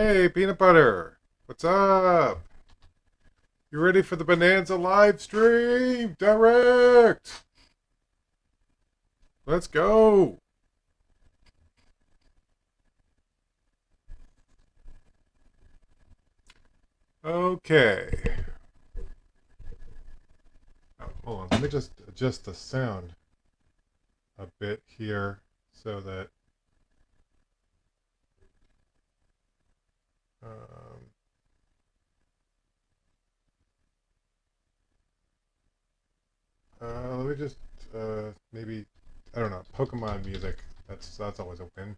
Hey, Peanut Butter! What's up? You ready for the Bonanza live stream? Direct! Let's go! Okay. Oh, hold on. Let me just adjust the sound a bit here so that. Um, let me just maybe, I don't know, Pokemon music. That's always open.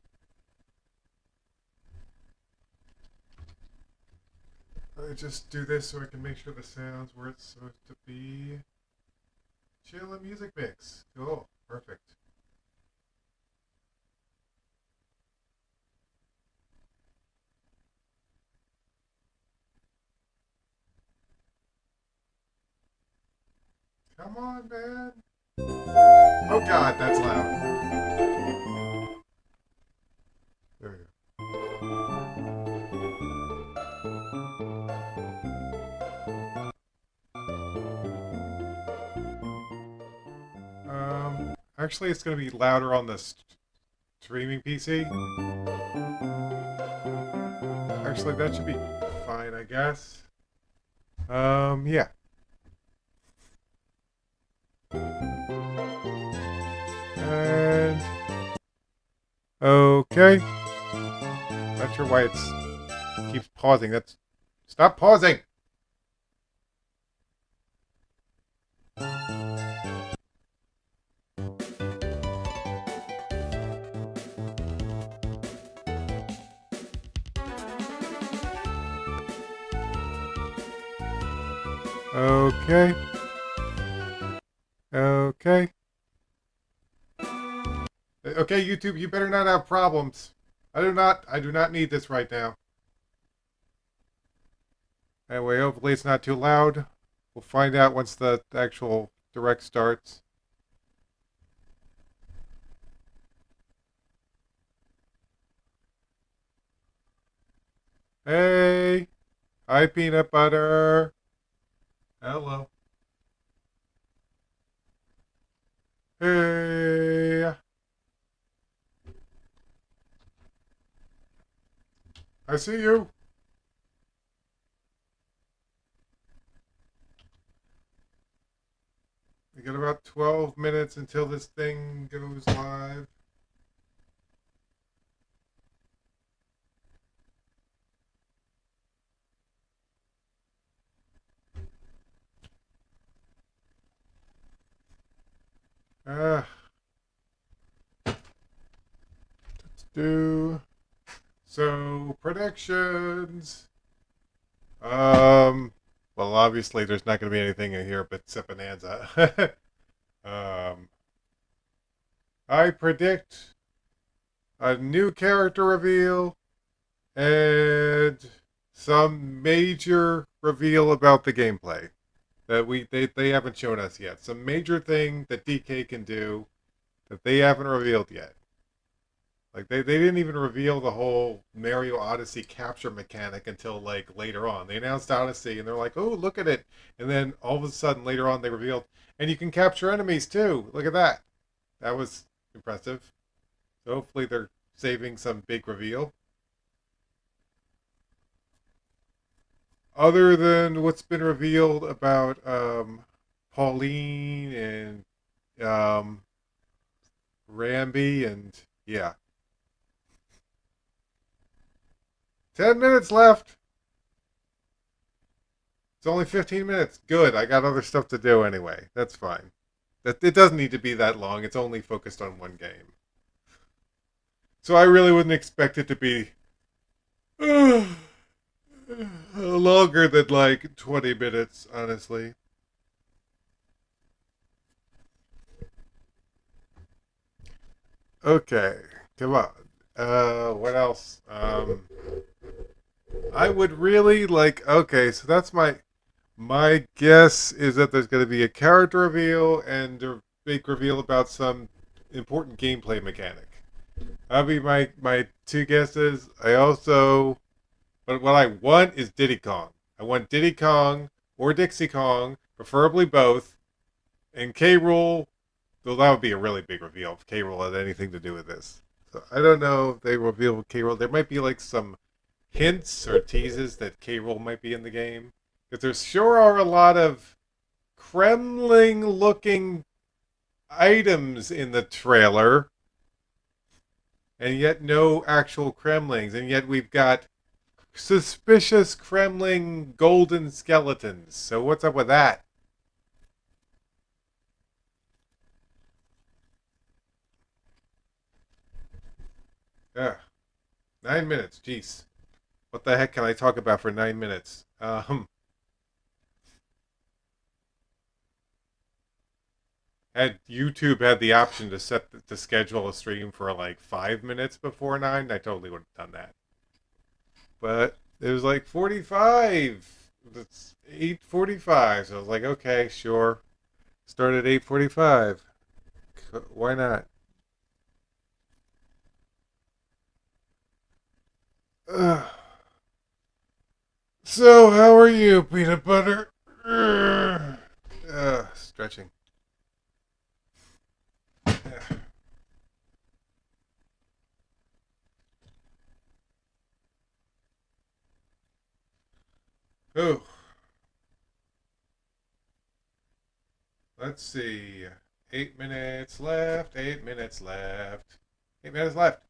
Let me just do this so I can make sure the sound's where it's supposed to be. Chill and music mix. Cool. Perfect. Come on, man. Oh God, that's loud. There we go. Actually, it's going to be louder on the streaming PC. Actually, that should be fine, I guess. Yeah. And okay. Not sure why it keeps pausing. That's stop pausing. Okay. Okay. Okay, YouTube, you better not have problems. I do not need this right now. Anyway, hopefully it's not too loud. We'll find out once the actual direct starts. Hey! Hi, Peanut Butter! Hello. Hey! I see you! We got about 12 minutes until this thing goes live. Let's do so predictions. Well, obviously there's not going to be anything in here but Bonanza. um, I predict a new character reveal and some major reveal about the gameplay that they haven't shown us yet. Some major thing that DK can do that they haven't revealed yet. Like they didn't even reveal the whole Mario Odyssey capture mechanic until like later on. They announced Odyssey and they're like, "Oh, look at it!" And then all of a sudden later on they revealed, and you can capture enemies too. Look at that. That was impressive. So hopefully they're saving some big reveal. Other than what's been revealed about Pauline and um, Ramby and yeah, 10 minutes left. It's only 15 minutes. Good. I got other stuff to do anyway. That's fine. That it doesn't need to be that long. It's only focused on one game. So I really wouldn't expect it to be longer than like 20 minutes, honestly. Okay. Come on. What else? I would really like. Okay, so that's my guess is that there's going to be a character reveal and a big reveal about some important gameplay mechanic. That'll be my two guesses. I also But what I want is Diddy Kong. I want Diddy Kong or Dixie Kong, preferably both. And K. Rool, though that would be a really big reveal if K. Rool had anything to do with this. So I don't know if they reveal K. Rool. There might be like some hints or teases that K. Rool might be in the game. Because there sure are a lot of Kremling looking items in the trailer, and yet no actual Kremlings, and yet we've got suspicious Kremling golden skeletons. So what's up with that? Ugh, 9 minutes, jeez. What the heck can I talk about for 9 minutes? Had YouTube had the option to to schedule a stream for like 5 minutes before 9, I totally would have done that. But it was like 45. It's 8:45, so I was like, okay, sure. Start at 8:45. Why not? Ugh. So, how are you, peanut butter? Stretching. Oh, let's see. 8 minutes left. 8 minutes left. 8 minutes left.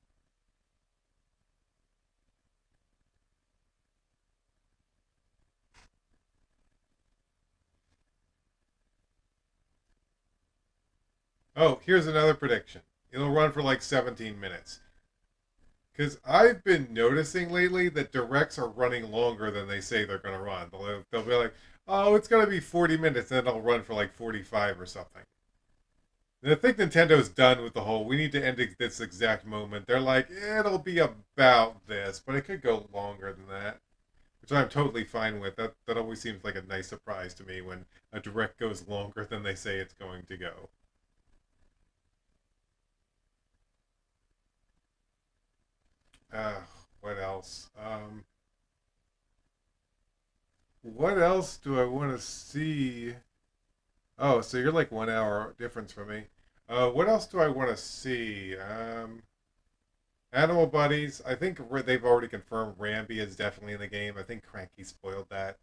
Oh, here's another prediction. It'll run for like 17 minutes. Because I've been noticing lately that directs are running longer than they say they're going to run. They'll be like, oh, it's going to be 40 minutes, and then it'll run for like 45 or something. And I think Nintendo's done with the whole, we need to end it this exact moment. They're like, it'll be about this, but it could go longer than that. Which I'm totally fine with. That always seems like a nice surprise to me when a direct goes longer than they say it's going to go. Uh, what else? What else do I want to see? Oh, so you're like 1 hour difference from me. What else do I want to see? Animal Buddies. I think they've already confirmed Ramby is definitely in the game. I think Cranky spoiled that.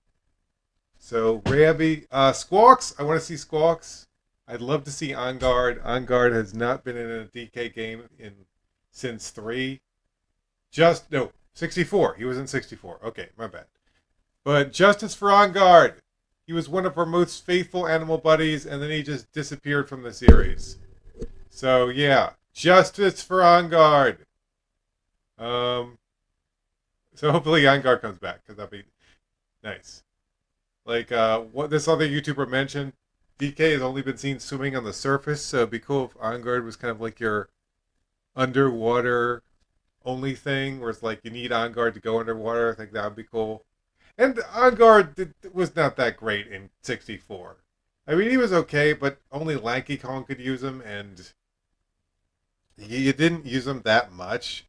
So Ramby, Squawks. I want to see Squawks. I'd love to see On Guard. On Guard has not been in a DK game in since three. Just no 64. He was in 64. Okay, my bad. But Justice for On Guard. He was one of our most faithful animal buddies, and then he just disappeared from the series. So yeah, Justice for On Guard. Um, so hopefully On Guard comes back because that'd be nice. Like what this other YouTuber mentioned, DK has only been seen swimming on the surface, so it'd be cool if On Guard was kind of like your underwater only thing, where it's like you need On Guard to go underwater. I think that would be cool. And On Guard was not that great in 64. I mean, he was okay, but only Lanky Kong could use him, and you didn't use him that much.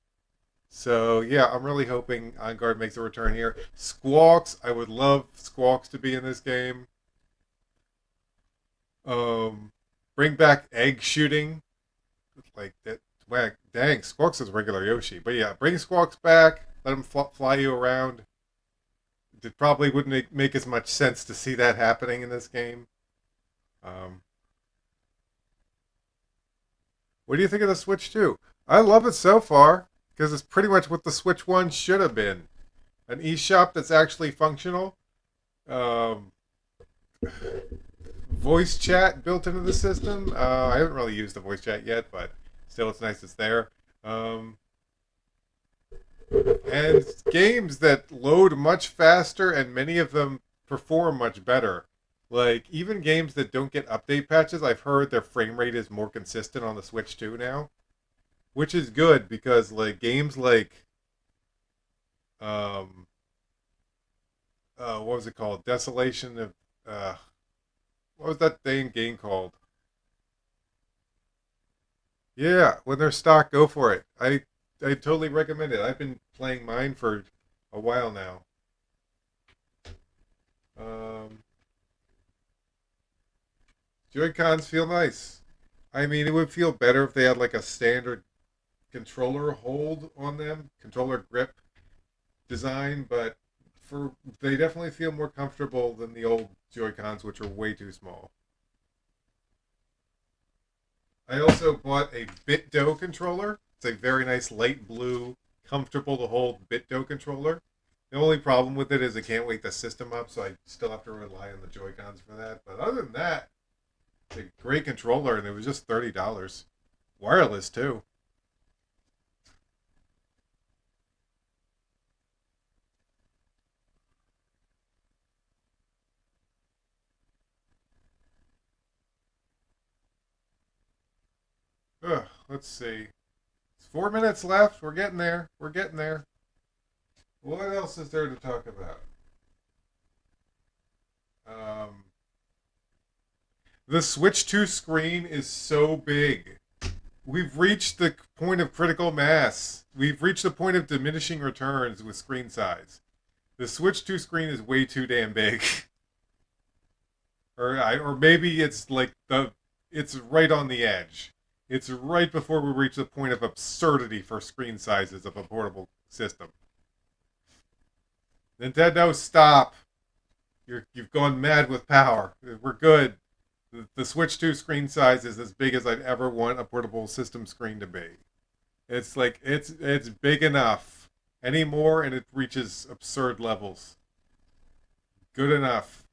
So, yeah, I'm really hoping On Guard makes a return here. Squawks, I would love Squawks to be in this game. Um, bring back egg shooting. Like, that. Well, dang, Squawks is regular Yoshi. But yeah, bring Squawks back. Let him fly you around. It probably wouldn't make as much sense to see that happening in this game. Um, what do you think of the Switch 2? I love it so far because it's pretty much what the Switch 1 should have been. An eShop that's actually functional. Um, voice chat built into the system. I haven't really used the voice chat yet, but still, it's nice it's there. Um, and games that load much faster and many of them perform much better. Like even games that don't get update patches, I've heard their frame rate is more consistent on the Switch 2 now, which is good because like games like um what was it called? Desolation of what was that dang game called? Yeah, when they're stock, go for it. I totally recommend it. I've been playing mine for a while now. Um, Joy-Cons feel nice. I mean, it would feel better if they had like a standard controller hold on them, controller grip design, but for they definitely feel more comfortable than the old Joy-Cons, which are way too small. I also bought a BitDo controller. It's a very nice light blue, comfortable to hold BitDo controller. The only problem with it is I can't wake the system up, so I still have to rely on the Joy-Cons for that. But other than that, it's a great controller, and it was just $30. Wireless, too. Ugh, let's see. It's 4 minutes left. We're getting there. We're getting there. What else is there to talk about? Um, the Switch 2 screen is so big. We've reached the point of critical mass. We've reached the point of diminishing returns with screen size. The Switch 2 screen is way too damn big. Or maybe it's like it's right on the edge. It's right before we reach the point of absurdity for screen sizes of a portable system. Nintendo, stop! You've gone mad with power. We're good. The Switch 2 screen size is as big as I'd ever want a portable system screen to be. It's like it's big enough. Any more and it reaches absurd levels. Good enough.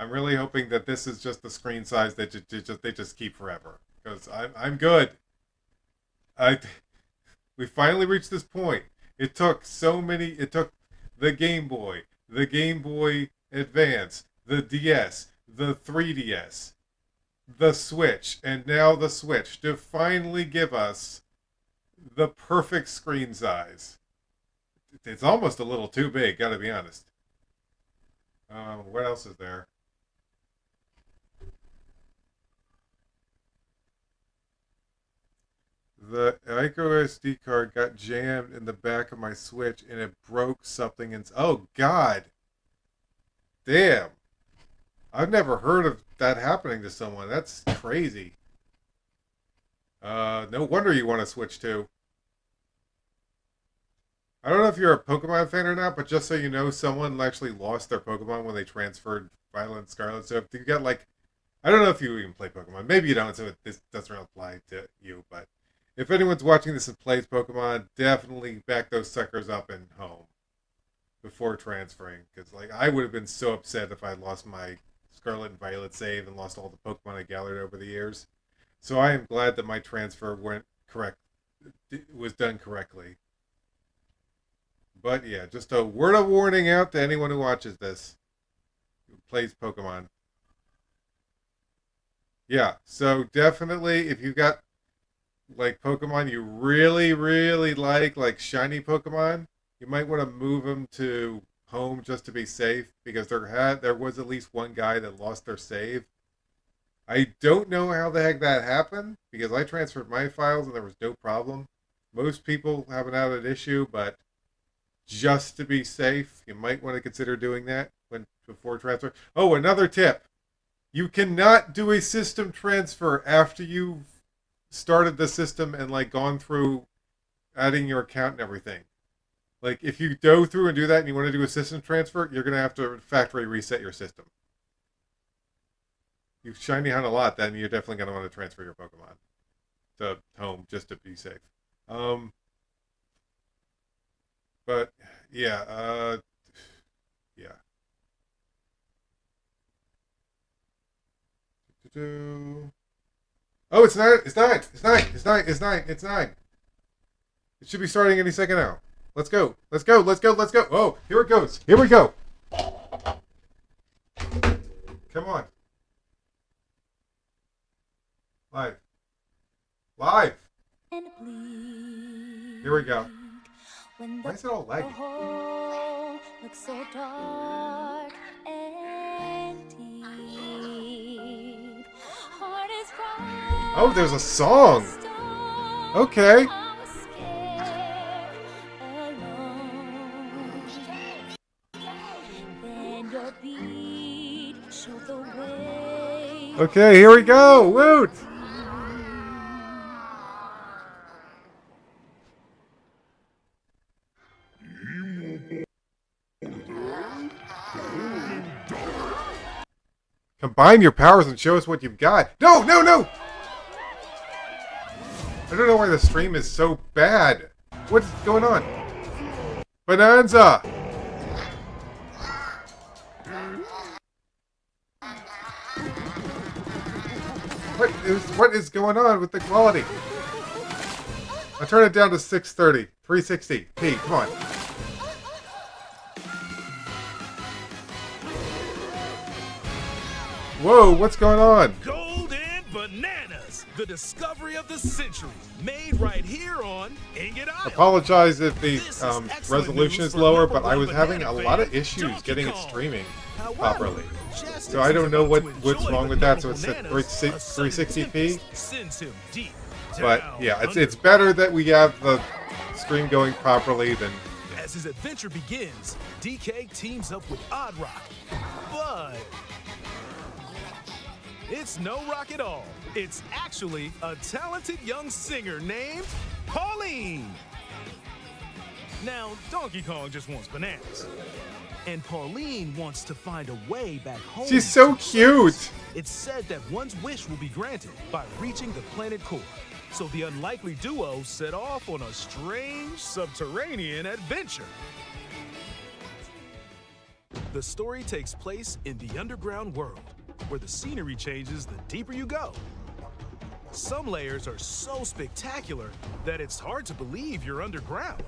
I'm really hoping that this is just the screen size that they just keep forever because I'm good. I we finally reached this point. It took so many. It took the Game Boy Advance, the DS, the 3DS, the Switch, and now the Switch to finally give us the perfect screen size. It's almost a little too big, gotta be honest. What else is there? The micro SD card got jammed in the back of my Switch and it broke something. And oh God, damn! I've never heard of that happening to someone. That's crazy. No wonder you want to switch to. I don't know if you're a Pokemon fan or not, but just so you know, someone actually lost their Pokemon when they transferred Violet Scarlet. So if you got like, I don't know if you even play Pokemon. Maybe you don't, so this doesn't really apply to you. But if anyone's watching this and plays Pokemon, definitely back those suckers up and home before transferring. Because like I would have been so upset if I lost my Scarlet and Violet save and lost all the Pokemon I gathered over the years. So I am glad that my transfer went correct, was done correctly. But yeah, just a word of warning out to anyone who watches this, who plays Pokemon. Yeah, so definitely if you got like Pokemon you really, really like shiny Pokemon, you might want to move them to home just to be safe because there was at least one guy that lost their save. I don't know how the heck that happened because I transferred my files and there was no problem. Most people haven't had an issue, but just to be safe, you might want to consider doing that when before transfer. Oh, another tip. You cannot do a system transfer after you've started the system and like gone through adding your account and everything. Like if you go through and do that and you want to do a system transfer, you're gonna have to factory reset your system. You shiny hunt a lot, then you're definitely gonna want to transfer your Pokemon to home just to be safe. Um, but yeah, yeah. Oh, it's nine. It's nine. It's nine. It's nine. It's nine. It's nine. It should be starting any second now. Let's go. Let's go. Let's go. Let's go. Oh, here it goes. Here we go. Come on. Live. Live. Here we go. Why is it all laggy? Looks so dark and deep. Oh, there's a song. Okay. Okay, here we go. Woot! Combine your powers and show us what you've got. No, no, no! I don't know why the stream is so bad. What's going on? Bananza! What is going on with the quality? I turn it down to 630, 360p. Come on. Whoa, what's going on? Golden Bananas, the discovery of the century, made right here on Ingot Isle. Apologize if the resolution is lower, but I was having a lot of issues getting it streaming properly. So I don't know what's wrong with that. So it's at 360p. But yeah, it's better that we have the stream going properly than. As his adventure begins, DK teams up with Odd Rock, but it's no rock at all. It's actually a talented young singer named Pauline. Now, Donkey Kong just wants bananas. And Pauline wants to find a way back home. She's so cute. It's said that one's wish will be granted by reaching the planet core. So the unlikely duo set off on a strange subterranean adventure. The story takes place in the underground world, where the scenery changes the deeper you go. Some layers are so spectacular that it's hard to believe you're underground.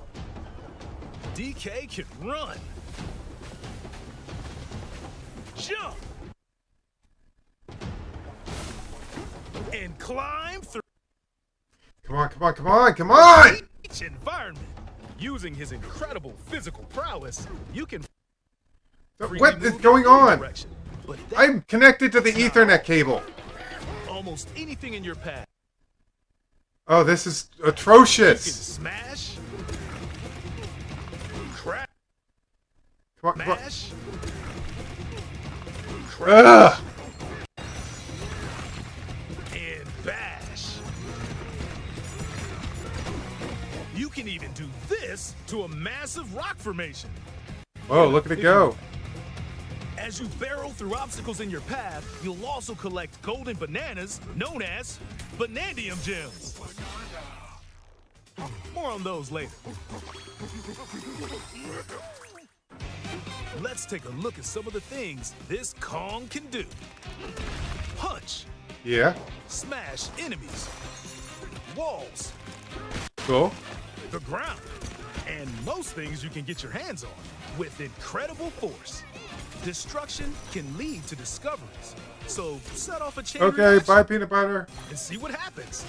DK can run, jump, and climb through. Come on, come on, come on, come on! Each environment. Using his incredible physical prowess, you can. What is going on? I'm connected to the Ethernet cable. Almost anything in your path. Oh, this is You can atrocious. smash, crash, Come on, come on. mash, Ugh. and bash. You can even do this to a massive rock formation. Whoa, look at it go. As you barrel through obstacles in your path, you'll also collect golden bananas known as Banandium gems. More on those later. Let's take a look at some of the things this Kong can do. Punch, Yeah, smash enemies, walls, cool. the ground, and most things you can get your hands on with incredible force. Destruction can lead to discoveries, so set off a chain Okay, reaction bye peanut butter. and see what happens.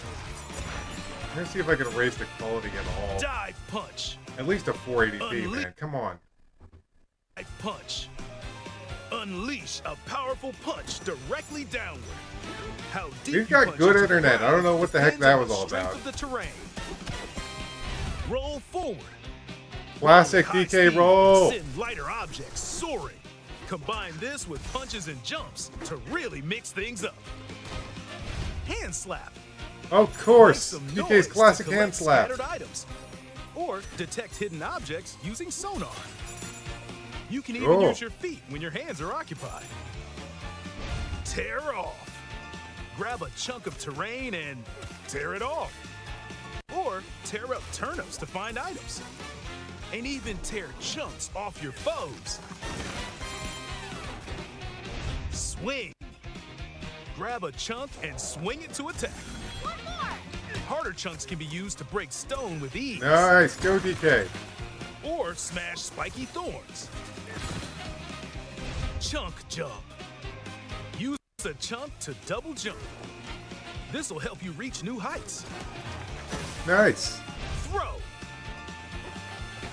I'm gonna see if I can raise the quality at all. Dive punch, At least a 480p, man. Come on. dive punch. Unleash a powerful punch directly downward. How deep We've you got punch good into the internet. I don't know what the heck depends that on was the all strength about. of the terrain. Roll forward. Classic High DK speed, roll. Send lighter objects soaring. Combine this with punches and jumps to really mix things up. Hand slap. Of course. Make some DK's noise to classic collect hand slap. scattered items. Or detect hidden objects using sonar. You can even Oh. use your feet when your hands are occupied. Tear off. Grab a chunk of terrain and tear it off. Or tear up turnips to find items. And even tear chunks off your foes. Swing. Grab a chunk and swing it to attack. Harder chunks can be used to break stone with ease. Nice. Go DK. Or smash spiky thorns. Chunk jump. Use a chunk to double jump. This will help you reach new heights. Nice. Throw.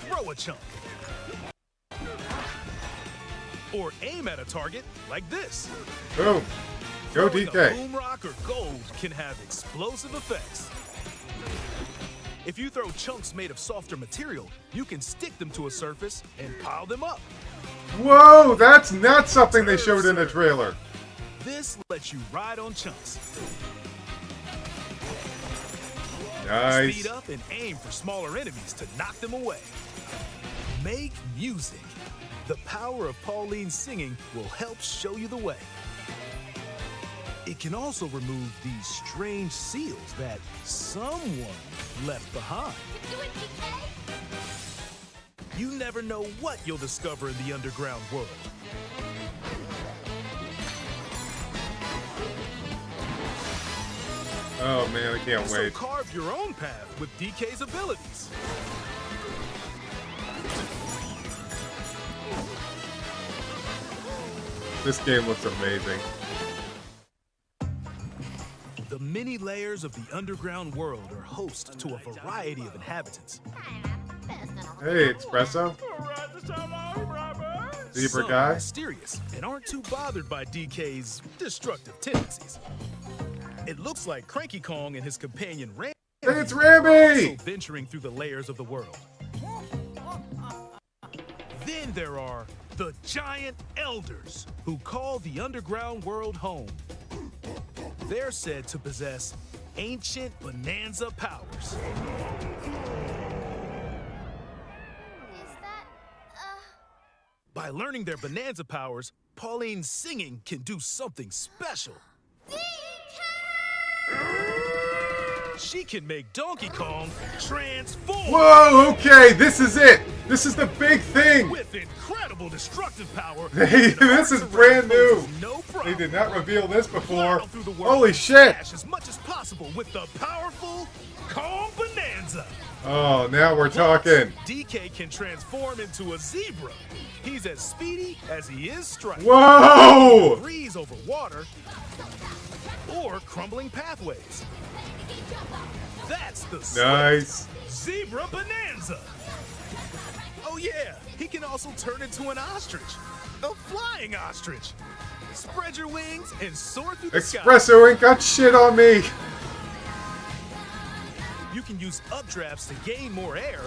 Throw a chunk. Or aim at a target like this. Boom. Go Throwing a DK. boom rock or gold can have explosive effects. If you throw chunks made of softer material, you can stick them to a surface and pile them up. Whoa, that's not something they showed in the trailer. This lets you ride on chunks. Nice. Speed up and aim for smaller enemies to knock them away. Make music. The power of Pauline's singing will help show you the way. It can also remove these strange seals that someone left behind. Do it, DK! You never know what you'll discover in the underground world. Oh man, I can't So wait. carve your own path with DK's abilities. This game looks amazing. The many layers of the underground world are host to a variety of inhabitants. Hey, Espresso. Zebra Some guy. mysterious and aren't too bothered by DK's destructive tendencies. It looks like Cranky Kong and his companion Randy Hey, it's are Ramby! also venturing through the layers of the world. Then there are the giant elders who call the underground world home. They're said to possess ancient Bananza powers. Is that, By learning their Bananza powers, Pauline's singing can do something special. She can make Donkey Kong transform Whoa, okay, this is it. This is the big thing. with incredible destructive power. Hey, this is brand new. No They problem. did not reveal this before. Plow through the world Holy and shit. smash as much as possible with the powerful Kong Bananza. Oh, now we're talking. DK can transform into a zebra. He's as speedy as he is striped. Whoa! Breeze over water or crumbling pathways. That's the Nice. Zebra Bananza. Oh yeah, he can also turn into an ostrich. A flying ostrich. Spread your wings and soar through the sky. Espresso ain't got shit on me. You can use updrafts to gain more air.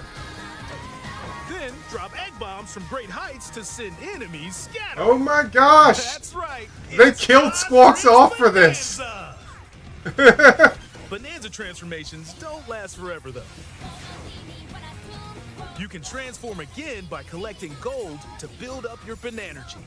Then drop egg bombs from great heights to send enemies scattering. Oh my gosh. That's right. They it's killed Squawks Ostrich off for this. Bananza. Bananza transformations don't last forever, though. You can transform again by collecting gold to build up your Bananergy.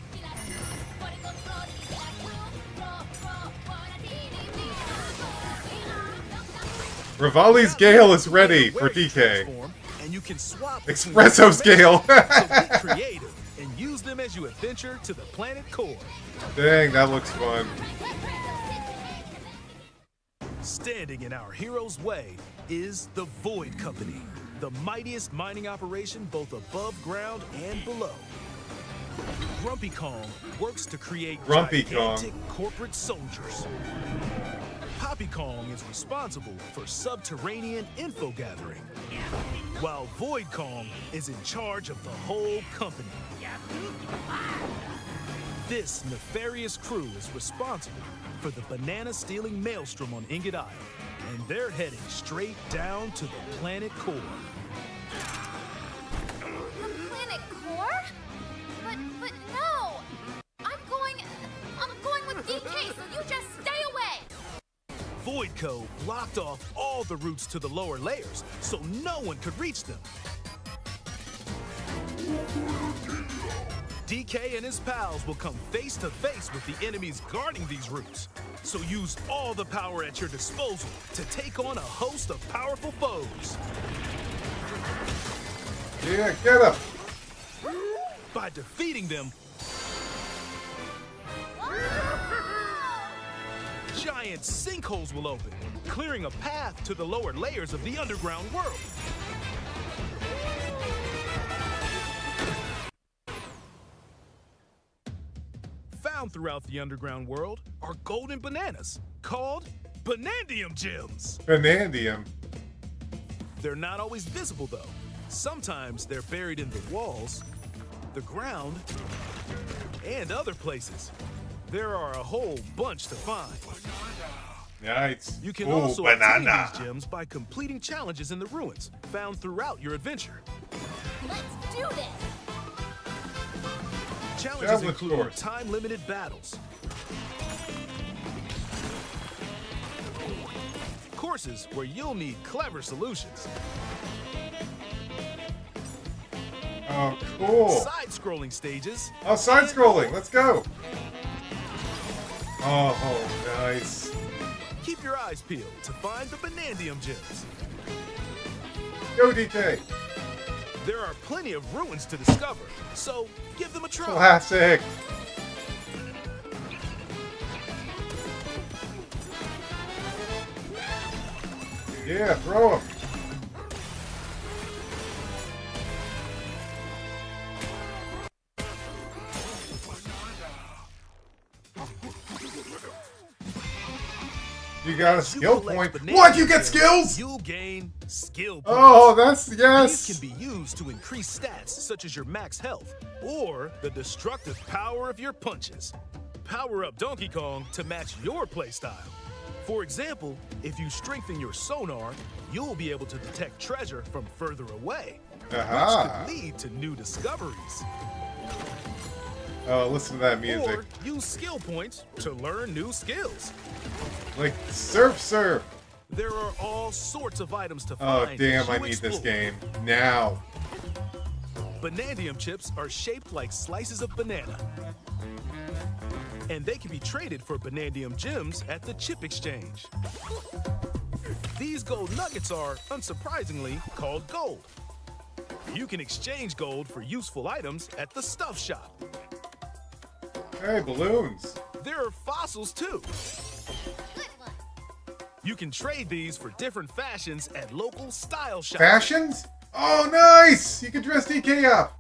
Rivali's Gale is ready for Where you DK. transform, and you can swap between Espresso's Gale. so get creative and use them as you adventure to the planet core. Dang, that looks fun. Standing in our hero's way is the Void Company, the mightiest mining operation both above ground and below. Grumpy Kong works to create Grumpy Kong. gigantic corporate soldiers. Poppy Kong is responsible for subterranean info gathering, while Void Kong is in charge of the whole company. This nefarious crew is responsible for the banana-stealing maelstrom on Ingot Isle, and they're heading straight down to the planet core. the planet core? But no! I'm going with DK, so you just stay away! Voidco blocked off all the routes to the lower layers, so no one could reach them. DK and his pals will come face to face with the enemies guarding these routes. So use all the power at your disposal to take on a host of powerful foes. Yeah, get him. By defeating them, giant sinkholes will open, clearing a path to the lower layers of the underground world. Found throughout the underground world are golden bananas called Banandium gems. Banandium. They're not always visible though. Sometimes they're buried in the walls, the ground, and other places. There are a whole bunch to find. Nice. You can Ooh, also obtain banana. these gems by completing challenges in the ruins found throughout your adventure. Let's do this! Challenges Challenge include course. time-limited battles, courses where you'll need clever solutions, Oh, cool. side-scrolling stages, Oh, side-scrolling. Let's go. Oh, nice. keep your eyes peeled to find the Banandium gems. Go, DK. There are plenty of ruins to discover, so give them a try. Classic. Yeah, throw him. You got a As you skill collect point. Banandium What? You get gems, skills? You'll gain skill points. Oh, that's yes. These can be used to increase stats such as your max health or the destructive power of your punches. Power up Donkey Kong to match your playstyle. For example, if you strengthen your sonar, you'll be able to detect treasure from further away, Aha. which could lead to new discoveries. Oh, listen to that music. Or use skill points to learn new skills. Like surf. There are all sorts of items to Oh, find. damn, as I you need this explore. game now. Banandium chips are shaped like slices of banana. And they can be traded for Banandium gems at the chip exchange. These gold nuggets are, unsurprisingly, called gold. You can exchange gold for useful items at the stuff shop. Hey, balloons. There are fossils too. Good one. You can trade these for different fashions at local style shops. Fashions? Oh, nice. You can dress DK up.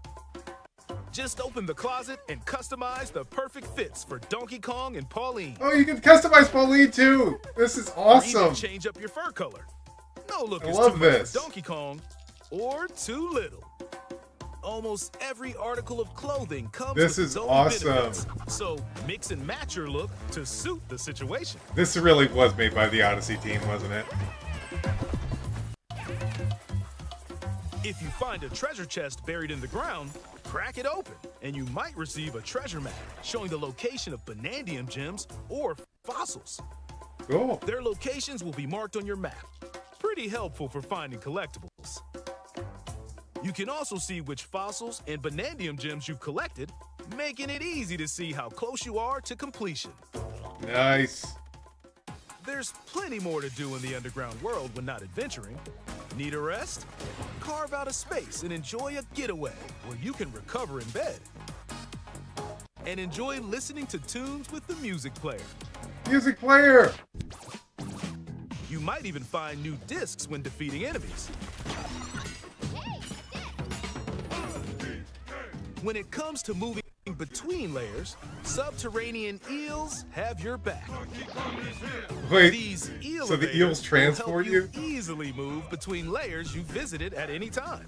Just open the closet and customize the perfect fits for Donkey Kong and Pauline. Oh, you can customize Pauline too. This is Or even awesome. change up your fur color. No look I is love too much this. for Donkey Kong or too little. Almost every article of clothing comes This with is its own awesome. benefits. So mix and match your look to suit the situation. This really was made by the Odyssey team, wasn't it? If you find a treasure chest buried in the ground, crack it open, and you might receive a treasure map showing the location of Banandium gems or fossils. Cool. Their locations will be marked on your map. Pretty helpful for finding collectibles. You can also see which fossils and Banandium gems you've collected, making it easy to see how close you are to completion. Nice. There's plenty more to do in the underground world when not adventuring. Need a rest? Carve out a space and enjoy a getaway where you can recover in bed. And enjoy listening to tunes with the music player. Music player. You might even find new discs when defeating enemies. When it comes to moving between layers, subterranean eels have your back. Wait. These eel So the evaders eels will transport help you? easily move between layers you visited at any time.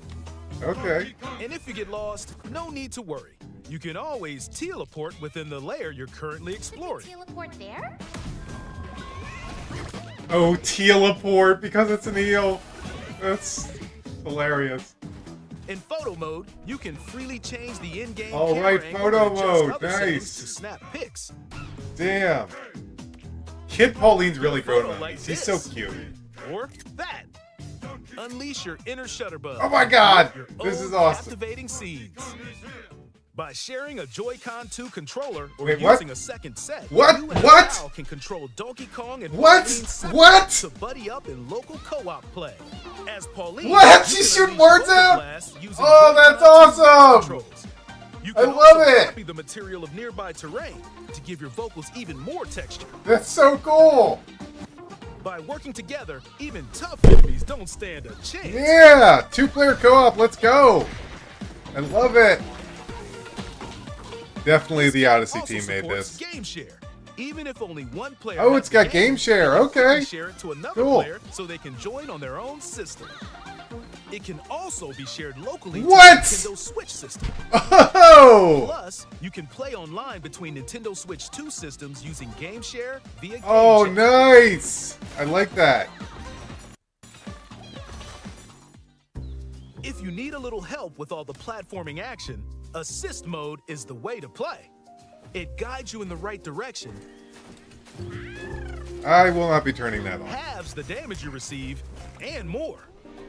Okay. And if you get lost, no need to worry. You can always teleport within the layer you're currently exploring. Teleport there? Oh, teleport because it's an eel. That's hilarious. In photo mode, you can freely change the in-game All camera right, angle photo and adjust mode, other settings nice. to snap pics. Damn. Kid Pauline's really Photo grown on like me. He's so this. cute. Or that. Unleash your inner Shutterbug. Oh my God, Your this own is awesome. Captivating scenes. By sharing a Joy-Con 2 controller or Wait, what? using a second set, What? you and What? Pal can control Donkey Kong and What? Pauline separately What? to buddy up in local co-op play. As Pauline, What? you You can shoot unleash words vocal out? blasts using Oh, that's Joy-Con 2 awesome. controls. You I can love also it. copy the material of nearby terrain to give your vocals even more texture. That's so cool. By working together, even tough enemies don't stand a chance. Yeah, 2-player co-op. Let's go. I love it. Definitely the Odyssey Also team made supports this. Game share. Even if only one player Oh, has it's got the game share. they can Okay. quickly share it to another Cool. player so they can join on their own system. It can also be shared locally What? to the Nintendo Switch system. Oh. Plus, you can play online between Nintendo Switch 2 systems using Game Share via Game Oh, Share. nice. I like that. If you need a little help with all the platforming action, Assist mode is the way to play. It guides you in the right direction, I will not be turning that on. halves the damage you receive, and more.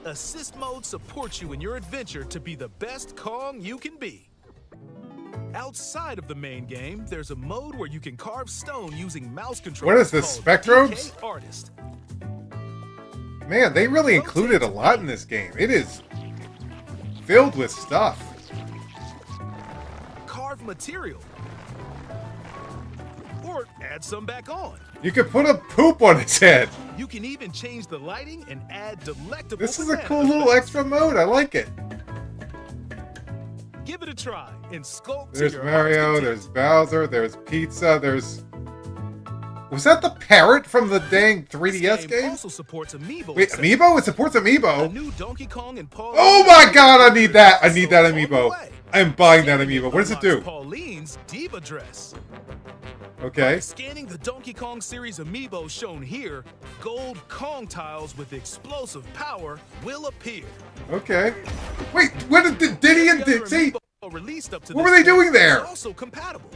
Assist mode supports you in your adventure to be the best Kong you can be. Outside of the main game, there's a mode where you can carve stone using mouse controls. What is this, called Spectrobes? DK Artist. Man, they really included a lot in this game. It is filled with stuff. Carve material. Or add some back on. You could put a poop on its head. You can even change the lighting and add delectable This is a banana cool little effects. extra mode. I like it. Give it a try and sculpt to There's your Mario, heart's there's content. Bowser, there's Pizza, there's... Was that the parrot from the dang 3DS This game? also supports amiibo. Wait, accessories. Amiibo? It supports A Amiibo? new Donkey Kong and Paul. Oh my god, I need that! I need that On the Amiibo. way. I'm buying that Scanning Amiibo. What does it unlocks do? Pauline's diva dress. Okay. Scanning the Donkey Kong series amiibo shown here, gold Kong tiles with explosive power will appear. Okay. Wait, what did Diddy and Every other Dixie? amiibo released up to What this were they point doing there? is also compatible.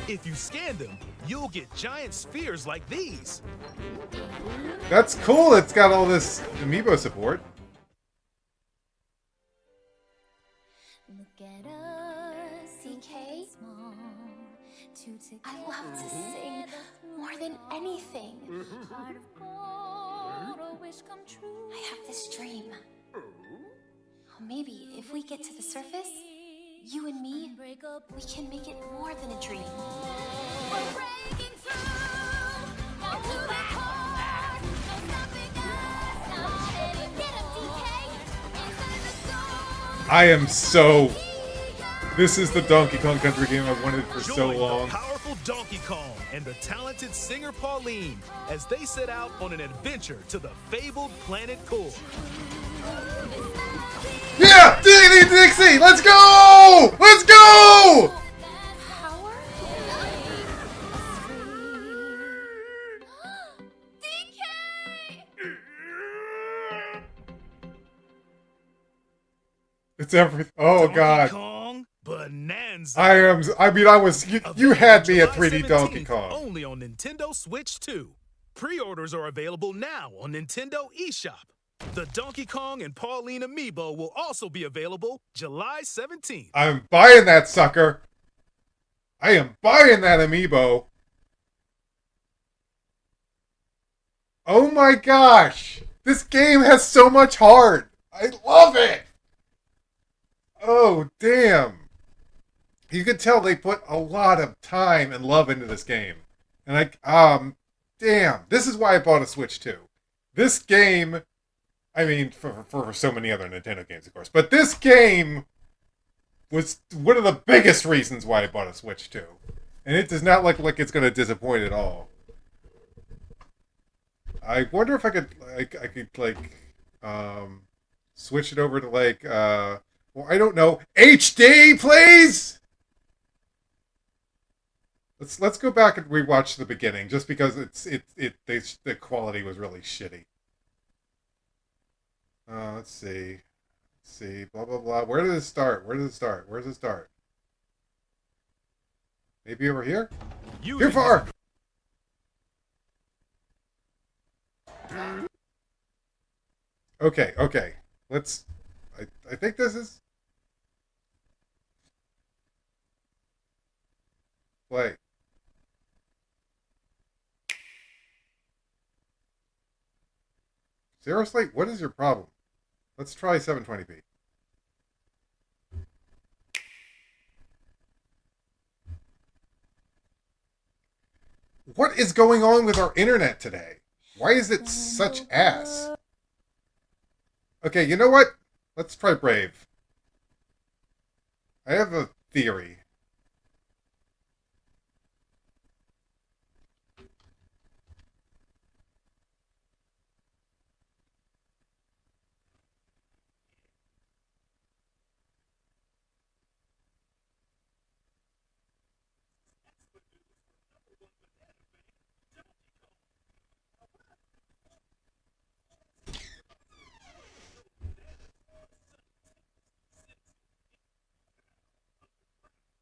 If you scan them, you'll get giant spheres like these. That's cool. It's got all this Amiibo support. Look at us, DK. I love to sing more than anything. Heart of gold, a wish come true. I have this dream. Oh, maybe if we get to the surface, you and me, we can make it more than a dream. We're breaking through, down to the core. No stopping us, not any. Get him, DK. Inside the door. I am so... This is the Donkey Kong Country game I've wanted for so Join long. the powerful Donkey Kong and the talented singer Pauline as they set out on an adventure to the fabled planet Core. Yeah! Diddy and Dixie! Let's go! Let's go! Power? DK! It's everything. Oh Donkey god. Kong Bananza. You had me at July 3D Donkey 17th, Kong. Only on Nintendo Switch 2. Pre-orders are available now on Nintendo eShop. The Donkey Kong and Pauline amiibo will also be available July 17th. I'm buying that sucker. I am buying that Amiibo. Oh my gosh. This game has so much heart. I love it. Oh, damn. You can tell they put a lot of time and love into this game. And damn. This is why I bought a Switch 2. This game, I mean, for so many other Nintendo games, of course. But this game was one of the biggest reasons why I bought a Switch 2. And it does not look like it's going to disappoint at all. I wonder if I could switch it over to well, I don't know, HD, please. Let's go back and rewatch the beginning, just because the quality was really shitty. Let's see, blah blah blah. Where did it start? Where does it start? Where does it start? Maybe over here. Here far. Okay. Let's. I think this is. Play. Seriously? What is your problem? Let's try 720p. What is going on with our internet today? Why is it such ass? Okay, you know what? Let's try Brave. I have a theory.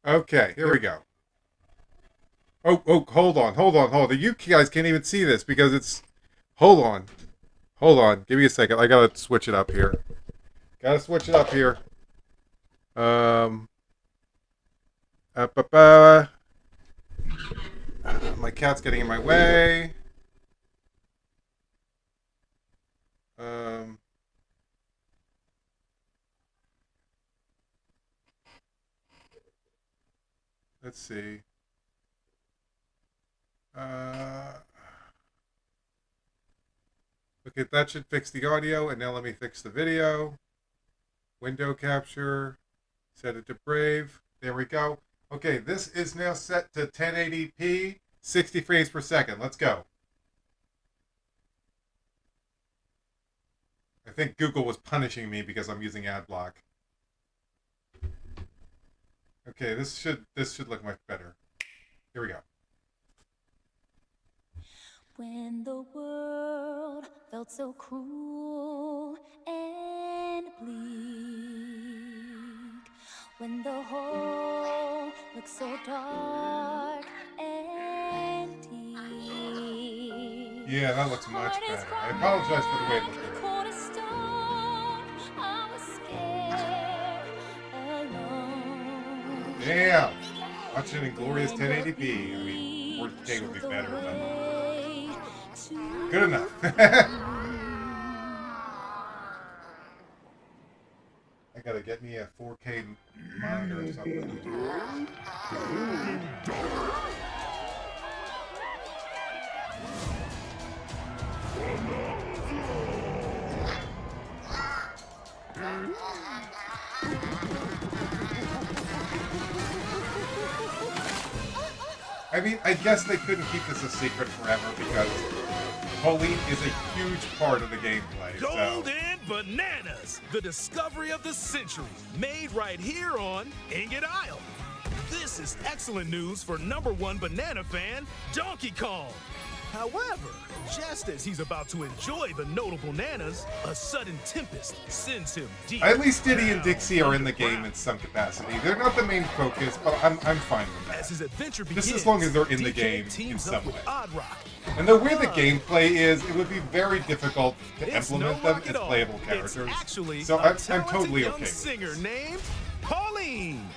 Okay, here we go. Oh, hold on. You guys can't even see this because it's... Hold on. Give me a second. I gotta switch it up here. Up, up, my cat's getting in my way. Let's see. Okay, that should fix the audio, and now let me fix the video. Window capture. Set it to Brave. There we go. Okay, this is now set to 1080p, 60 frames per second. Let's go. I think Google was punishing me because I'm using ad block. Okay, this should look much better. Here we go. When the world felt so cruel and bleak, when the hole looked so dark and deep. Yeah, that looks much better. I apologize for the way it looked. Damn! Watching in glorious 1080p. I mean, 4K would be better, but good enough. I gotta get me a 4K monitor or something. I mean, I guess they couldn't keep this a secret forever because Pauline is a huge part of the gameplay. Golden Bananas, the discovery of the century, made right here on Ingot Isle. This is excellent news for #1 banana fan, Donkey Kong. However, just as he's about to enjoy the notable bananas, a sudden tempest sends him deep. At least Diddy and Dixie are in the game in some capacity. They're not the main focus, but I'm fine with that. As his adventure begins, just as long as they're in the DK game in teams some up way. with Odd Rock. And the way the gameplay is, it would be very difficult to It's implement no them luck as at all. playable It's characters. actually So a I'm talented totally young okay with singer this. named Pauline.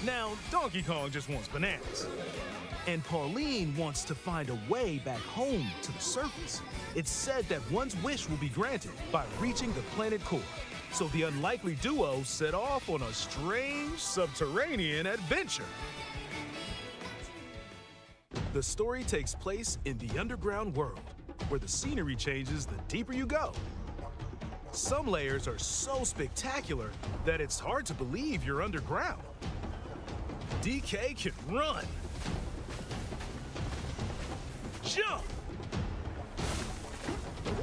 Now, Donkey Kong just wants bananas. And Pauline wants to find a way back home to the surface. It's said that one's wish will be granted by reaching the planet core. So the unlikely duo set off on a strange subterranean adventure. The story takes place in the underground world, where the scenery changes the deeper you go. Some layers are so spectacular that it's hard to believe you're underground. DK can run, jump,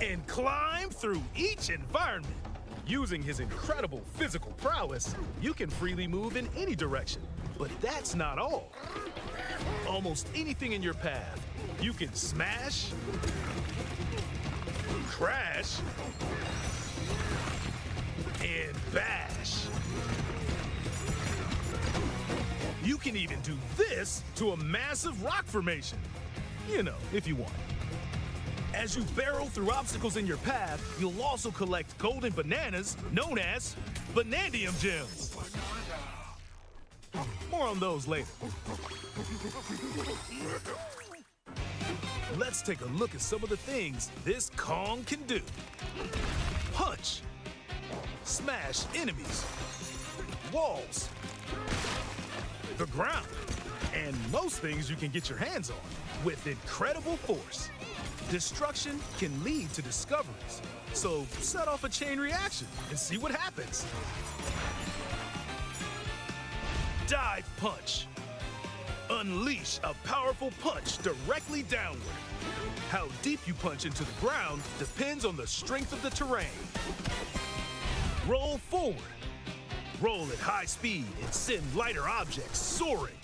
and climb through each environment. Using his incredible physical prowess, you can freely move in any direction. But that's not all. Almost anything in your path, you can smash, crash, and bash. You can even do this to a massive rock formation. You know, if you want. As you barrel through obstacles in your path, you'll also collect golden bananas known as Banandium gems. More on those later. Let's take a look at some of the things this Kong can do. Punch. Smash enemies. Walls. The ground. And most things you can get your hands on with incredible force. Destruction can lead to discoveries. So set off a chain reaction and see what happens. Dive punch. Unleash a powerful punch directly downward. How deep you punch into the ground depends on the strength of the terrain. Roll forward. Roll at high speed and send lighter objects soaring.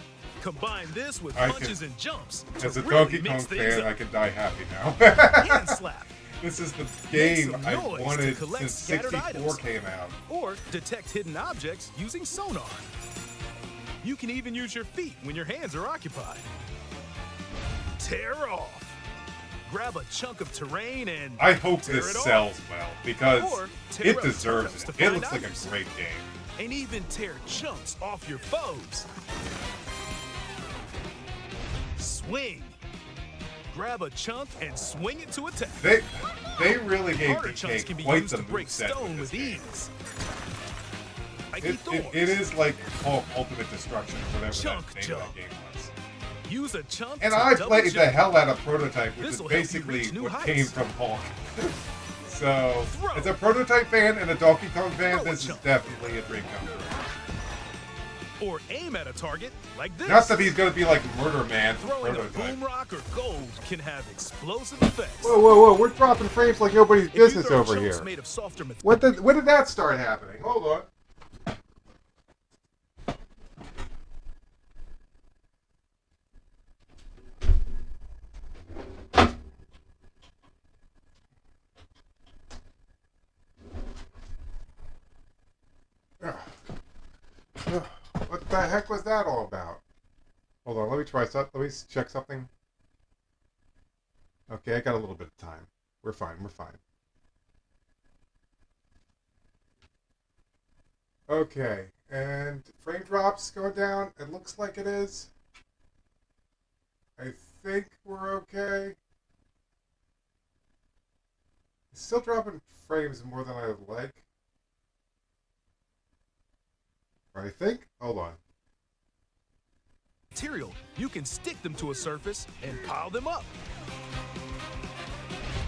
Combine this with punches and jumps to As a really Donkey Kong mix things fan, up. I can die happy now. Hand slap. This is the Make game some I noise to wanted collect since scattered 64 items. came out. Or detect hidden objects using sonar. You can even use your feet when your hands are occupied. Tear off. Grab a chunk of terrain and I hope tear this it off. sells well, because Or tear it up deserves turnips it. to It find looks like items. a great game. And even tear chunks off your foes. Swing. Grab a chunk and swing it to attack. They really gave Harder chunks can DK be quite used the to break moveset stone with with this game. ease. Spiky thorns. It is like Hulk Ultimate Destruction, or whatever Chunk that name jump. of that game was. Use a chunk And to I double played the jump. hell out of Prototype, which is This'll help you basically reach new what heights. came from Hulk. So, Throw. as a Prototype fan and a Donkey Kong fan, Throw a this is chunk. definitely a dream come true. Or aim at a target like this. Not that he's going to be like Murder Man from Throwing a Prototype. boom rock or gold can have explosive effects. Whoa, whoa, whoa, we're dropping frames like nobody's If you business throw over chunks here. made of softer When did that start happening? Hold on. What the heck was that all about? Hold on, let me try something. Let me check something. Okay, I got a little bit of time. We're fine, we're fine. Okay, and frame drops going down. It looks like it is. I think we're okay. It's still dropping frames more than I would like. I think. Hold on. material, you can stick them to a surface and pile them up.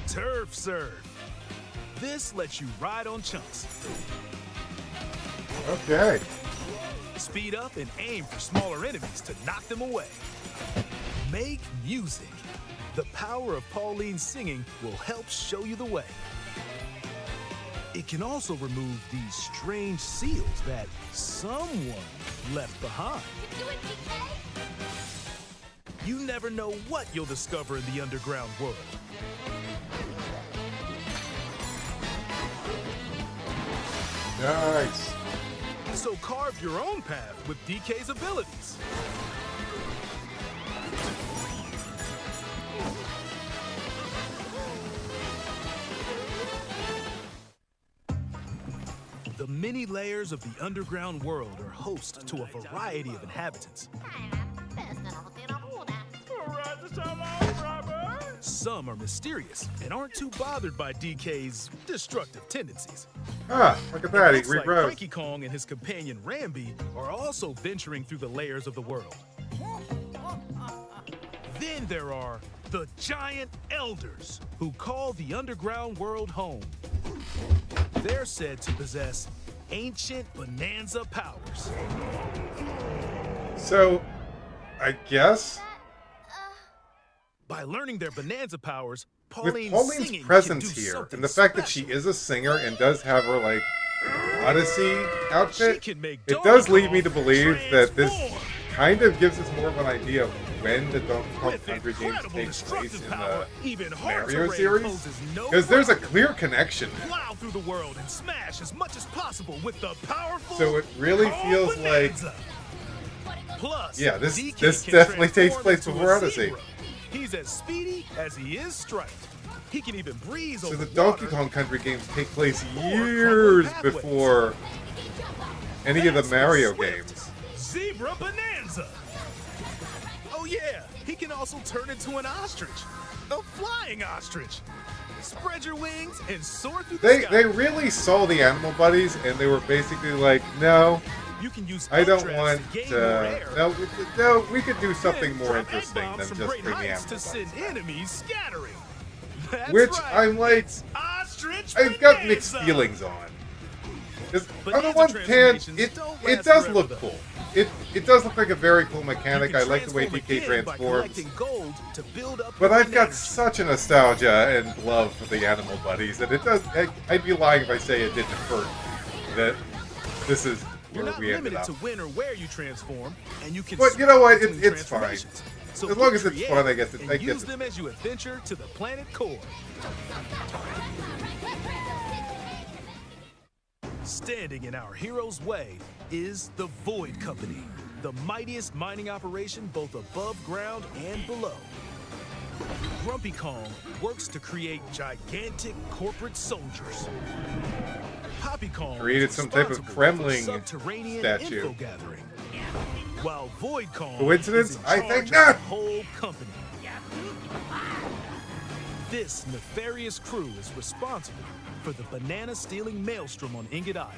Turf Serve. This lets you ride on chunks. Okay. Speed up and aim for smaller enemies to knock them away. Make music. The power of Pauline's singing will help show you the way. It can also remove these strange seals that someone left behind. You do it, DK? You never know what you'll discover in the underground world. Nice. So carve your own path with DK's abilities. The many layers of the underground world are host to a variety of inhabitants. Some are mysterious and aren't too bothered by DK's destructive tendencies. Ah, look at that. He Looks like regrowed. Cranky Kong and his companion Rambi are also venturing through the layers of the world. Then there are the Giant Elders, who call the underground world home. They're said to possess ancient Bananza powers. So, I guess By learning their Bananza powers, with Pauline's Pauline's singing presence can do here, something and the fact that special. she is a singer and does have her, like, Odyssey outfit, She can make it Donkey does lead me Kong to believe that this transform. kind of gives us more of an idea of when the Donkey Kong With Country games incredible take place destructive in power, the even hard Mario terrain series. poses no Because there's a problem. clear connection. Plow through the world and smash as much as possible with the powerful So it really Kong feels like- Bananza. Plus, Yeah, this DK this can definitely takes transform place into before a Odyssey. zebra. He's as speedy as he is striped. He can even breeze So over the Donkey water. Kong Country games take place Or years pathways. before any of the That's Mario Swift games. Zebra Bananza. Oh yeah, he can also turn into an ostrich, a flying ostrich. Spread your wings and soar through the sky. They really saw the animal buddies and they were basically like, no, You can use I don't updrafts want to gain more air. no, we could do something Then more drop egg interesting bombs than from just great bring the heights animal to send buddies. enemies scattering. That's Which right. I'm like, Ostrich I've got mixed Bananza. feelings on. Because on the Bananza one hand, transformations it don't it last does forever, look though. cool. It does look like a very cool You mechanic. can I like the way transform DK again by transforms. collecting gold to build up But your I've got energy. such a nostalgia and love for the animal buddies that it does. I'd be lying if I say it didn't hurt that this is You're where not we ended limited up. to when or where you transform, and you can. But you know what? switch between It's fine. transformations. So As long get as it's creative fun, I guess and I get use it. them as you adventure to the planet core. Standing in our hero's way is the Void Company, the mightiest mining operation both above ground and below. Grumpy Kong works to create gigantic corporate soldiers. Poppy Kong Created some type of Kremlin subterranean statue. info gathering. While Void Kong Coincidence? is in I charge think of not. the whole company. This nefarious crew is responsible for the banana-stealing maelstrom on Ingot Isle,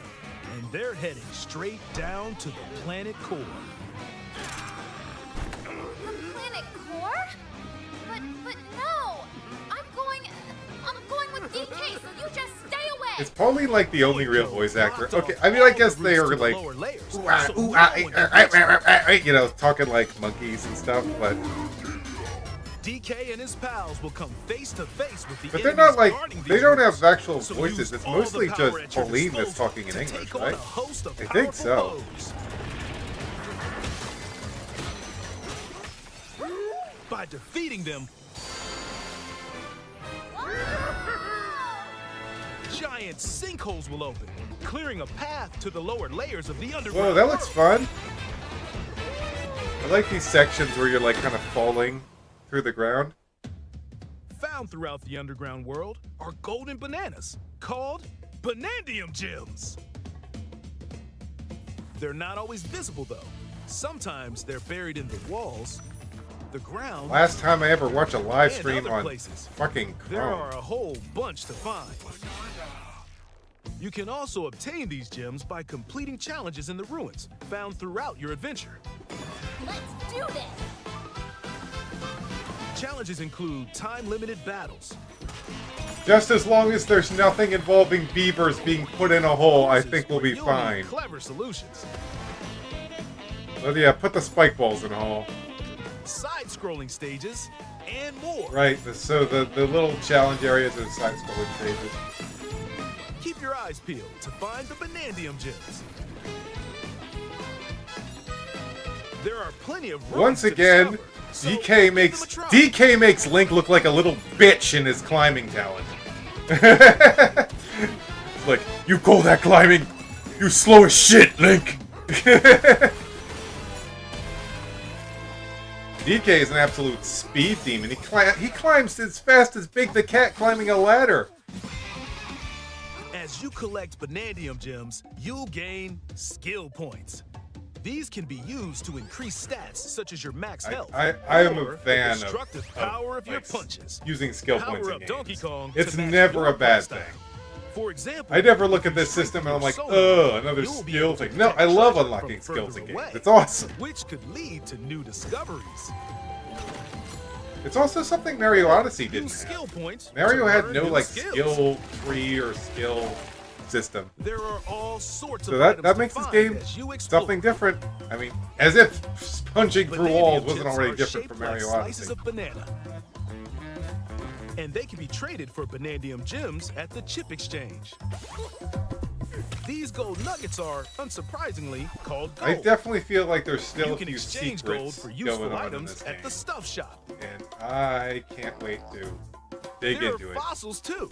and they're heading straight down to the planet core. The planet core? But no! I'm going with DK, so you just stay away! Is Pauline like the only real voice actor? Okay, I mean, I guess they are like, you know, talking like monkeys and stuff, but DK and his pals will come face to face with the they're not like, guarding they these don't routes. have actual So voices. use It's all the mostly power just at your Pauline that's disposal talking in to English, take on right? a host of I think so. powerful foes. By defeating them, giant sinkholes will open, clearing a path to the lower layers of the underground. Whoa, that looks fun. I like these sections where you're like kind of falling through the ground. Found throughout the underground world are golden bananas called Banandium gems. They're not always visible though. Sometimes they're buried in the walls, the ground, Last time I ever watched a live and stream other on places. fucking There are Chrome. a whole bunch to find. You can also obtain these gems by completing challenges in the ruins found throughout your adventure. Let's do this! Challenges include time-limited battles. Just as long as there's nothing involving beavers being put in a hole, I think we'll be You'll need fine. Clever solutions. But yeah, put the spike balls in a hole. Side-scrolling stages, and more. Right, so the little challenge areas are the side-scrolling stages. Keep your eyes peeled to find the Banandium gems. There are plenty of ruins Once to again, discover, so DK makes Link look like a little bitch in his climbing talent. It's like, you call that climbing? You slow as shit, Link. DK is an absolute speed demon. He climbs as fast as Big the Cat climbing a ladder. As you collect Banandium gems, you'll gain skill points. These can be used to increase stats such as your max health. I am or a fan the destructive power of your like, punches. using skill Power points in up games. Donkey Kong It's to match never your a bad playstyle. thing. For example, I never look at this system and I'm like, oh, another you'll be skill able to thing. No, detect I love treasure unlocking from skills further in games. away, It's awesome. which could lead to new discoveries. It's also something Mario Odyssey didn't Use skill have. points Mario to had learn no new like skills. skill tree or skill system. There are all sorts So of that items to makes this find game as you explore. something different. I mean, as if punching through Banandium walls wasn't gems already are different shaped from Mario like slices Odyssey. of banana. And they can be traded for Banandium gems at the chip exchange. These gold nuggets are, unsurprisingly, called gold. I definitely feel like there's still You a can few exchange gold secrets for useful going on in items this at game. the stuff shop. And I can't wait to dig There into are it. fossils too.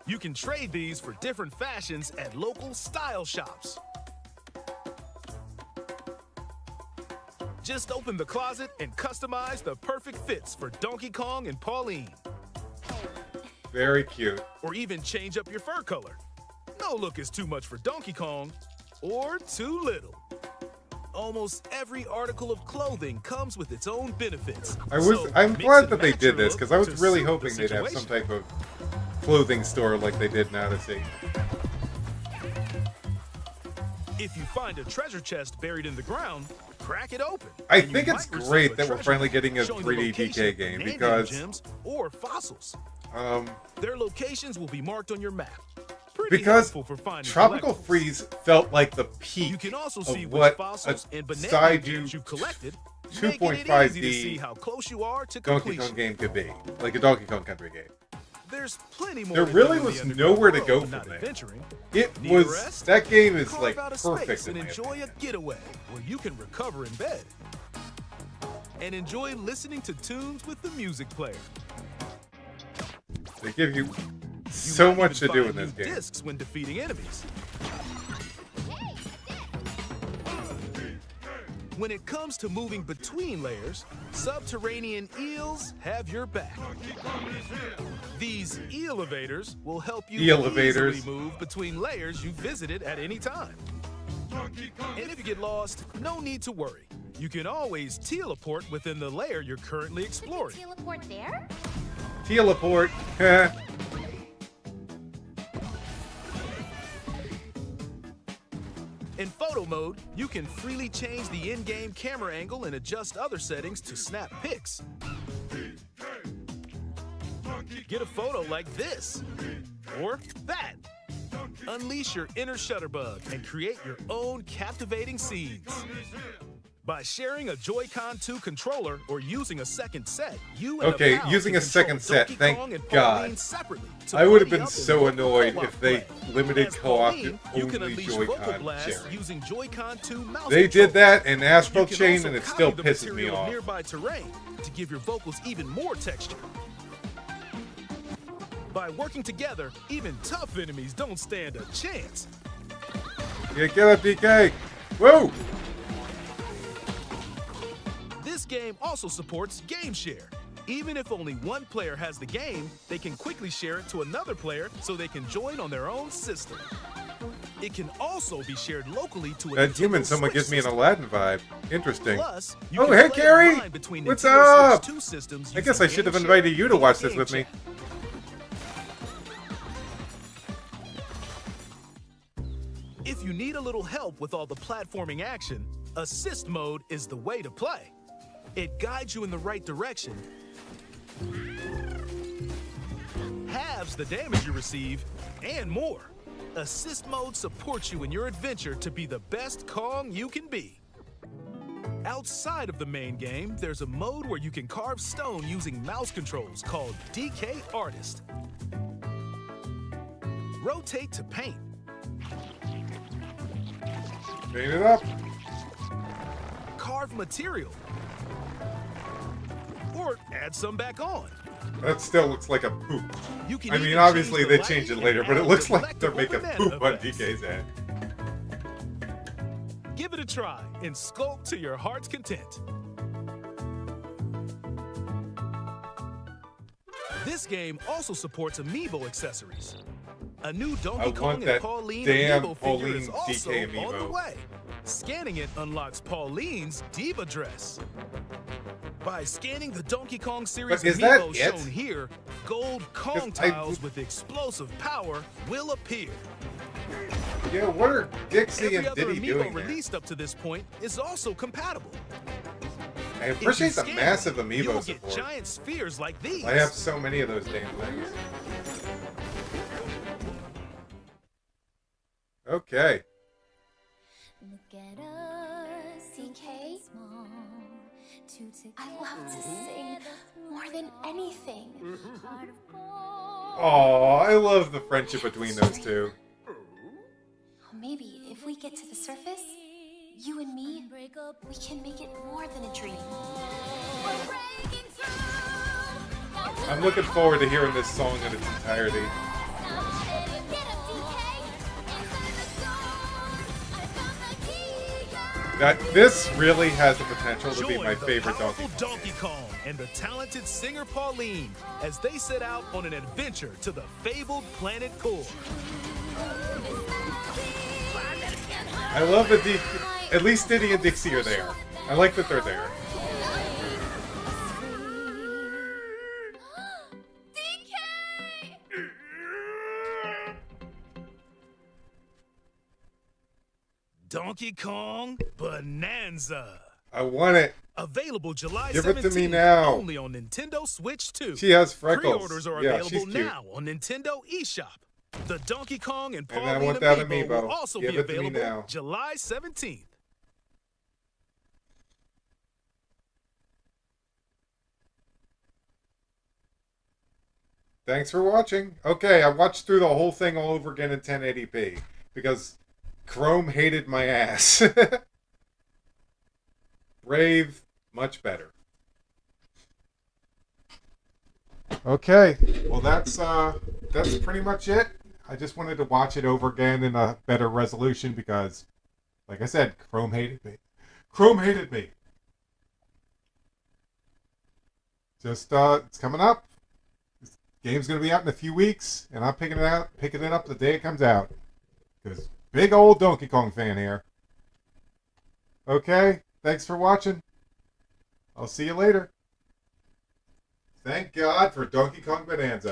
You can trade these for different fashions at local style shops. Just open the closet and customize the perfect fits for Donkey Kong and Pauline. Very cute. Or even change up your fur color. No look is too much for Donkey Kong, or too little. Almost every article of clothing comes with its own benefits. So I'm mix glad and that they match did your this look because I was to really suit the hoping they'd have some situation. type of clothing store like they did in Odyssey. If you find a treasure chest buried in the ground, crack it open. I and you think it's might receive great a that we're treasure finally getting a showing the 3D location DK of game Banandium because gems or fossils. um, Their locations will be marked on your map. Pretty because helpful for finding Tropical collectibles. Freeze felt like the You peak can also of see which what fossils a and banana side gems you collected, 2.5D making it easy to see how close you are to Donkey completion. Kong game could be, like a Donkey Kong Country game. There's plenty more. There to really do in was the underground nowhere to world go than from not there. adventuring. It Need a was rest? that game is Carve like out a perfect space in and my enjoy opinion. a getaway where you can recover in bed and enjoy listening to tunes with the music player. They give you You so might much to even do find in this new game. discs when defeating enemies. When it comes to moving between layers, subterranean eels have your back. These elevators will help you easily move between layers you visited at any time. And if you get lost, no need to worry. You can always teleport within the layer you're currently exploring. Teleport there? Teleport. In photo mode, you can freely change the in-game camera angle and adjust other settings to snap pics. Get a photo like this, or that. Unleash your inner shutterbug and create your own captivating scenes. By sharing a Joy-Con 2 controller or using a second set, you and okay, using a second set, thank God. I would have been so annoyed if they limited co-op to only Joy-Con sharing. Using Joy-Con 2 mouse they did that in Astral You can Chain also and it copy still the pisses me material of off. nearby terrain to give your vocals even more texture. By working together, even tough enemies don't stand a chance. Yeah, get up, DK! Whoa! This game also supports Game Share. Even if only one player has the game, they can quickly share it to another player so they can join on their own system. It can also be shared locally to a That human Nintendo somewhat Switch gives me an system. Aladdin vibe. Interesting. Plus, you Oh, can hey, play Carrie! online between What's Nintendo up? Switch 2 systems I guess using I should have Game invited Share you to and watch this Game with me. Chat. If you need a little help with all the platforming action, Assist Mode is the way to play. It guides you in the right direction, halves the damage you receive, and more. Assist Mode supports you in your adventure to be the best Kong you can be. Outside of the main game, there's a mode where you can carve stone using mouse controls called DK Artist. Rotate to paint. Paint it up. Carve material. Or add some back on. That still looks like a poop. You can I mean, even obviously change they the change it lighting later, and but it add looks like they're delectable making banana poop on effects. DK's head. Give it a try and sculpt to your heart's content. This game also supports amiibo accessories. A new Donkey I Kong want and that Pauline damn amiibo figure is Pauline also DK on the amiibo. way. Scanning it unlocks Pauline's diva dress. By scanning the Donkey Kong series But is that amiibo it? shown here, gold Kong 'Cause I- tiles with explosive power will appear. Yeah, what are Dixie Every and other Diddy amiibo doing there? released up to this point is also compatible. I If you appreciate the scan massive them, you will amiibo get support. giant spheres like these. I have so many of those damn things. Okay. Look at us, DK. I love to sing more than anything. Oh, I love the friendship between those two. Maybe if we get to the surface, you and me, we can make it more than a dream. I'm looking forward to hearing this song in its entirety. This really has the potential to be Join my the favorite powerful Donkey Kong. Kong and the talented singer Pauline as they set out on an adventure to the fabled planet Core. I love that at least Diddy and Dixie are there. I like that they're there. Donkey Kong Bananza. I want it. Available July Give 17th, it to me now. only on Nintendo Switch 2. She has freckles. Pre-orders are Yeah, available she's cute. now on Nintendo eShop. The Donkey Kong and And I Pauline want that amiibo amiibo. will also Give be it to me available now. July 17th. Thanks for watching. Okay, I watched through the whole thing all over again in 1080p because Chrome hated my ass. Brave, much better. Okay, well that's pretty much it. I just wanted to watch it over again in a better resolution because, like I said, Chrome hated me. Chrome hated me. Just it's coming up. This game's gonna be out in a few weeks, and I'm picking it up the day it comes out. Because big old Donkey Kong fan here. Okay, thanks for watching. I'll see you later. Thank God for Donkey Kong Bananza.